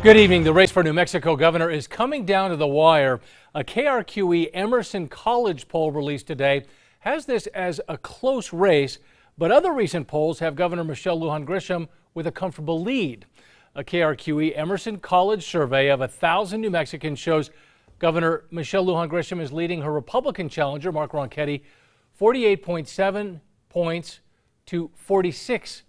Good evening. The race for New Mexico governor is coming down to the wire. A KRQE Emerson College poll released today has this as a close race, but other recent polls have Governor Michelle Lujan Grisham with a comfortable lead. A KRQE Emerson College survey of 1,000 New Mexicans shows Governor Michelle Lujan Grisham is leading her Republican challenger, Mark Ronchetti, 48.7 points to 46%.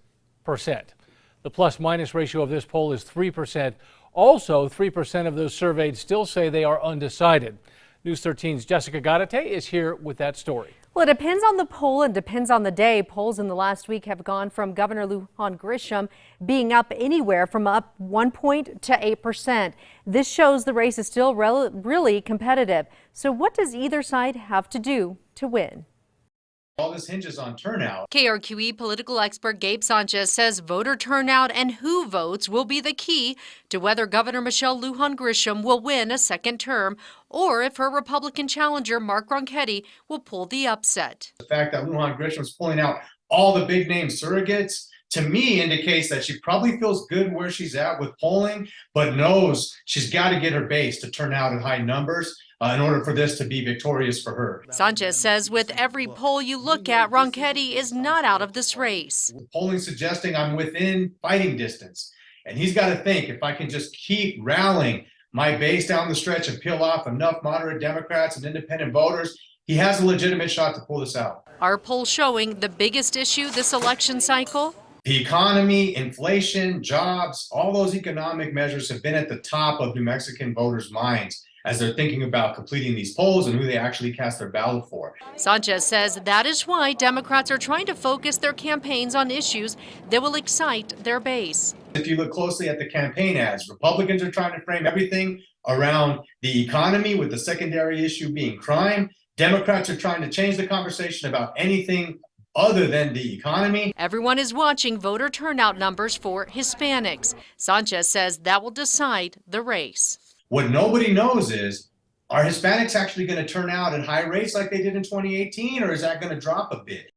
The plus-minus ratio of this poll is 3%. Also, 3% of those surveyed still say they are undecided. News 13's Jessica Gadate is here with that story. Well, it depends on the poll and depends on the day. Polls in the last week have gone from Governor Lujan Grisham being up anywhere from up 1 point to 8%. This shows the race is still really competitive. So what does either side have to do to win? All this hinges on turnout. KRQE political expert Gabe Sanchez says voter turnout and who votes will be the key to whether Governor Michelle Lujan Grisham will win a second term or if her Republican challenger Mark Ronchetti will pull the upset. The fact that Lujan Grisham is pulling out all the big name surrogates, to me, indicates that she probably feels good where she's at with polling, but knows she's got to get her base to turn out in high numbers in order for this to be victorious for her. Sanchez says with every poll you look at, Ronchetti is not out of this race. Polling suggesting I'm within fighting distance. And he's got to think, if I can just keep rallying my base down the stretch and peel off enough moderate Democrats and independent voters, he has a legitimate shot to pull this out. Our poll showing the biggest issue this election cycle? The economy, inflation, jobs, all those economic measures have been at the top of New Mexican voters' minds as they're thinking about completing these polls and who they actually cast their ballot for. Sanchez says that is why Democrats are trying to focus their campaigns on issues that will excite their base. If you look closely at the campaign ads, Republicans are trying to frame everything around the economy, with the secondary issue being crime. Democrats are trying to change the conversation about anything other than the economy. Everyone is watching voter turnout numbers for Hispanics. Sanchez says that will decide the race. What nobody knows is, are Hispanics actually going to turn out at high rates like they did in 2018, or is that going to drop a bit?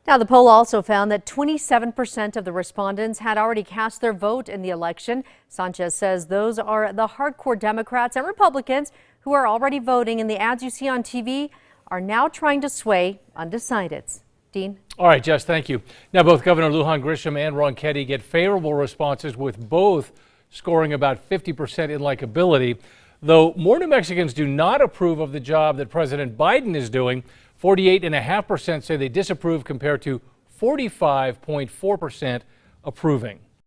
Now, the poll also found that 27% of the respondents had already cast their vote in the election. Sanchez says those are the hardcore Democrats and Republicans who are already voting, and the ads you see on TV are now trying to sway undecideds. Dean? All right, Jess, thank you. Now, both Governor Lujan Grisham and Ronchetti get favorable responses, with both scoring about 50% in likability. Though more New Mexicans do not approve of the job that President Biden is doing, 48.5% say they disapprove compared to 45.4% approving.